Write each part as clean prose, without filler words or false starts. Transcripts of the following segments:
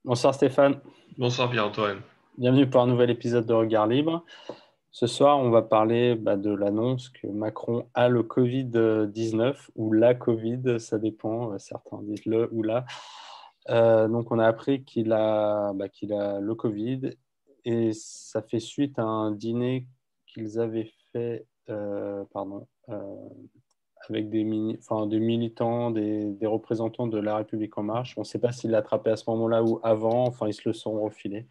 Bonsoir Stéphane, Bonsoir Pierre-Antoine. bienvenue pour un nouvel épisode de Regard Libre. Ce soir, on va parler de l'annonce que Macron a le Covid-19 ou la Covid, ça dépend, certains disent le ou la. Donc, on a appris qu'il a le Covid et ça fait suite à un dîner qu'ils avaient fait avec des militants, des représentants de La République En Marche. On ne sait pas s'il l'a attrapé à ce moment-là ou avant, enfin, ils se le sont refilés.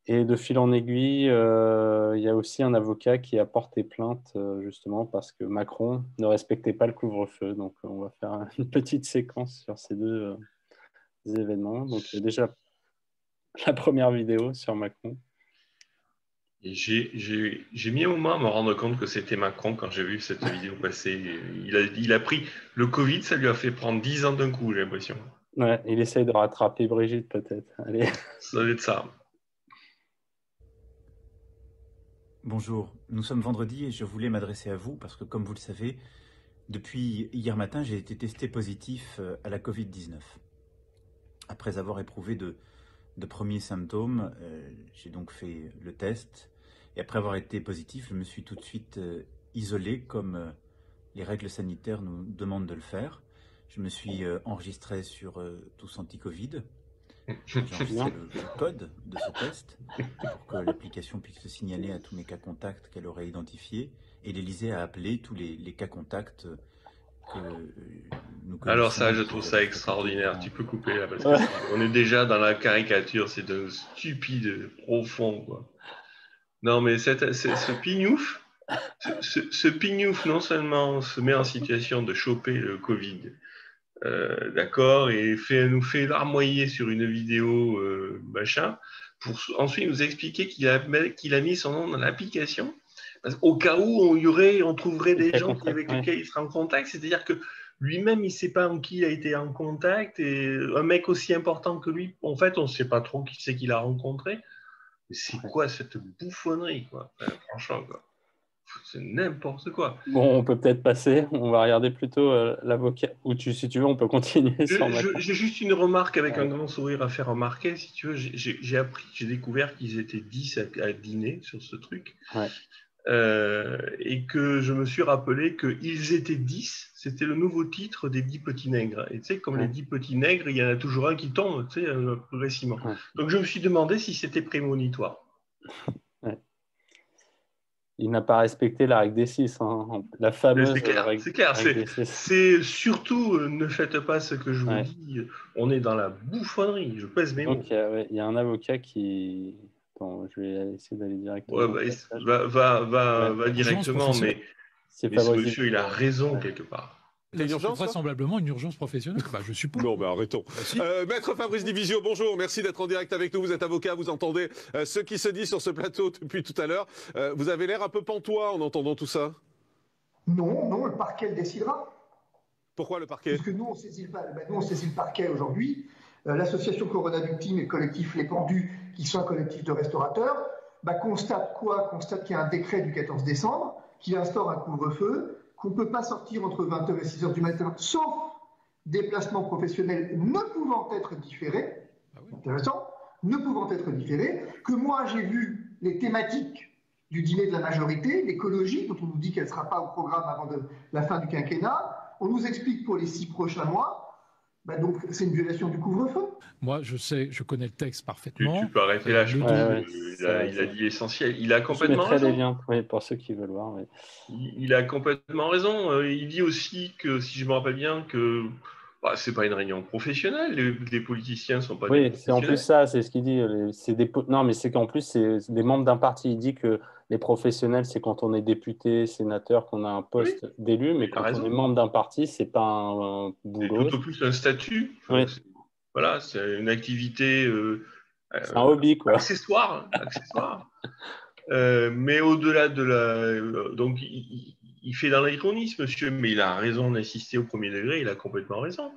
Et de fil en aiguille, il y a aussi un avocat qui a porté plainte justement parce que Macron ne respectait pas le couvre-feu. Donc, on va faire une petite séquence sur ces deux événements. Donc, déjà, la première vidéo sur Macron. Et j'ai mis un moment à me rendre compte que c'était Macron quand j'ai vu cette vidéo passer. Il a pris le Covid, ça lui a fait prendre 10 ans d'un coup, j'ai l'impression. Ouais, il essaye de rattraper Brigitte peut-être. Allez. Ça doit être ça. Bonjour, nous sommes vendredi et je voulais m'adresser à vous parce que, comme vous le savez, depuis hier matin, j'ai été testé positif à la Covid-19. Après avoir éprouvé de premiers symptômes, j'ai donc fait le test et après avoir été positif, je me suis tout de suite isolé comme les règles sanitaires nous demandent de le faire. Je me suis enregistré sur Tous Anti-Covid. J'ai enregistré le code de ce test pour que l'application puisse le signaler à tous mes cas contacts qu'elle aurait identifiés. Et l'Élysée a appelé tous les cas contacts que nous Alors connaissons ça, et je qui trouve avaient ça fait état extraordinaire. évidemment. Tu peux couper là parce que Ouais. on est déjà dans la caricature. C'est d'un stupide profond, quoi. Non, mais ce pignouf, ce pignouf, non seulement se met en situation de choper le Covid, d'accord, et nous fait larmoyer sur une vidéo machin, pour ensuite nous expliquer qu'il a mis son nom dans l'application, au cas où on trouverait Le des cas gens contact, avec ouais. lesquels il sera en contact, c'est-à-dire que lui-même, il ne sait pas en qui il a été en contact, et un mec aussi important que lui, en fait, on ne sait pas trop qui c'est qu'il a rencontré. Mais c'est Ouais. quoi cette bouffonnerie, quoi? Enfin, franchement, quoi. C'est n'importe quoi. Bon, on peut peut-être passer. On va regarder plutôt l'avocat. Si tu veux, on peut continuer sur Macron. J'ai juste une remarque avec un Ouais. grand sourire à faire remarquer. Si tu veux, j'ai découvert qu'ils étaient 10 à dîner sur ce truc. Ouais. Et que je me suis rappelé qu'ils étaient 10, c'était le nouveau titre des 10 petits nègres. Et tu sais, comme les Ouais. 10 petits nègres, il y en a toujours un qui tombe, tu sais, progressivement. Ouais. Donc je me suis demandé si c'était prémonitoire. Ouais. Il n'a pas respecté la règle des 6, hein. La fameuse C'est clair, règle, c'est clair. règle des 6. C'est surtout, ne faites pas ce que je vous Ouais. dis. On est dans la bouffonnerie, je pèse mes Donc, mots. ouais, il y a un avocat qui. Attends, je vais essayer d'aller Ouais, directement bah, au passage. Ouais. va Urgence directement, professionnelle. C'est mais ce Fabrice monsieur, il a Didio. raison Ouais. quelque part. Là, une c'est urgence, là vraisemblablement une urgence professionnelle. Bah, je suppose. Non, mais arrêtons. Bah, si. Maître Fabrice Divisio, bonjour, merci d'être en direct avec nous. Vous êtes avocat, vous entendez ce qui se dit sur ce plateau depuis tout à l'heure. Vous avez l'air un peu pantois en entendant tout ça. Non, non, le parquet le décidera. Pourquoi le parquet? Puisque nous, on saisit le parquet aujourd'hui. L'association Corona Victimes et le collectif Les Pendus, qui sont un collectif de restaurateurs, constate quoi? Constate qu'il y a un décret du 14 décembre qui instaure un couvre-feu, qu'on ne peut pas sortir entre 20h et 6h du matin, sauf déplacements professionnels ne pouvant être différés. Ah oui. Intéressant. Ne pouvant être différés, que moi j'ai vu les thématiques du dîner de la majorité, l'écologie, dont on nous dit qu'elle ne sera pas au programme avant la fin du quinquennat. On nous explique pour les 6 prochains mois. Donc c'est une violation du couvre-feu. Moi, je connais le texte Tu parfaitement. peux arrêter là, je Le pense Ouais, dos. ouais, qu'il ça, il a dit l'essentiel. Il a je complètement mettrai les raison. liens, oui, pour ceux qui veulent voir. Oui. Il a complètement raison. Il dit aussi que, si je me rappelle bien, que c'est pas une réunion professionnelle. Les politiciens ne sont pas des Oui, c'est en plus professionnels. ça, c'est ce qu'il dit. Non, mais c'est qu'en plus, c'est des membres d'un parti. Il dit que les professionnels, c'est quand on est député, sénateur, qu'on a un Oui, poste d'élu, mais il a quand on est raison. membre d'un parti, c'est pas un C'est boulot. tout au plus un statut. Oui, Voilà, c'est une activité c'est un hobby, quoi. accessoire. Mais au-delà de donc, il fait dans l'ironie, ce monsieur, mais il a raison d'insister au premier degré, il a complètement raison.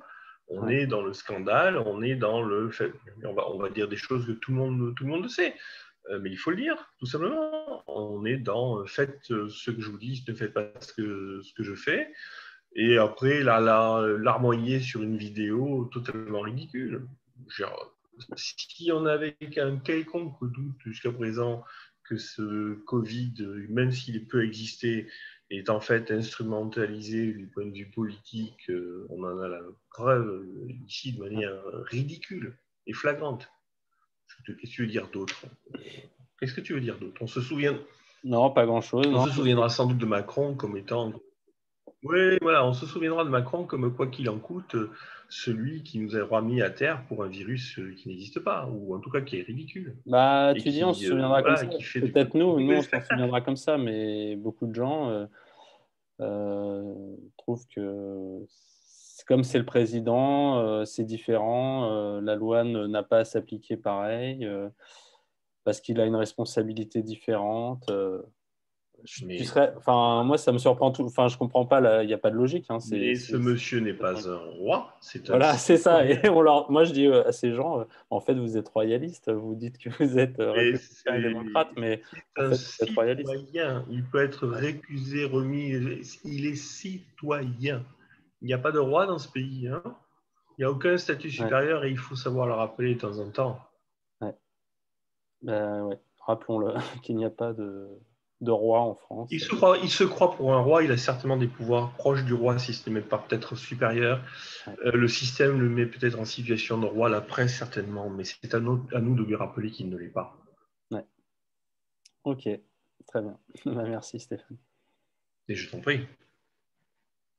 On Ouais. est dans le scandale, on est dans le fait. On va dire des choses que tout le monde le sait. Mais il faut le dire, tout simplement. On est dans faites ce que je vous dis, ne faites pas ce que je fais. Et après, larmoyer sur une vidéo totalement ridicule. si on avait un quelconque doute jusqu'à présent que ce Covid, même s'il peut exister, est en fait instrumentalisé du point de vue politique, on en a la preuve ici de manière ridicule et flagrante. Qu'est-ce que tu veux dire d'autre? Qu'est-ce que tu veux dire d'autre? On se souvient. Non, pas grand-chose. On se souviendra sans doute de Macron comme étant. Oui, voilà, on se souviendra de Macron comme, quoi qu'il en coûte, celui qui nous aura mis à terre pour un virus qui n'existe pas, ou en tout cas qui est ridicule. Bah, Et tu dis, qui, on se souviendra comme ça. qui fait Peut-être nous, du on s'en spectacle. souviendra comme ça, mais beaucoup de gens trouvent que comme c'est le président, c'est différent. La loi n'a pas à s'appliquer pareil parce qu'il a une responsabilité différente. Moi, ça me surprend tout. Enfin, je comprends pas. Il n'y a pas de logique. Hein. Mais ce monsieur n'est pas un roi, c'est un Voilà, c'est ça. citoyen. Et moi, je dis à ces gens, en fait, vous êtes royaliste. Vous dites que vous êtes républicain et démocrate, mais c'est en un fait, vous êtes royaliste. citoyen. Il peut être récusé, remis. Il est citoyen. Il n'y a pas de roi dans ce pays. Hein. Il n'y a aucun statut supérieur et il faut savoir le rappeler de temps en temps. Ouais. Ouais. Rappelons-le qu'il n'y a pas de roi en France. Il se croit pour un roi, il a certainement des pouvoirs proches du roi, si ce n'est même pas peut-être supérieur. Ouais. Le système le met peut-être en situation de roi, la presse certainement, mais c'est à nous de lui rappeler qu'il ne l'est pas. Ouais. Ok, très bien. Merci Stéphane. Et je t'en prie.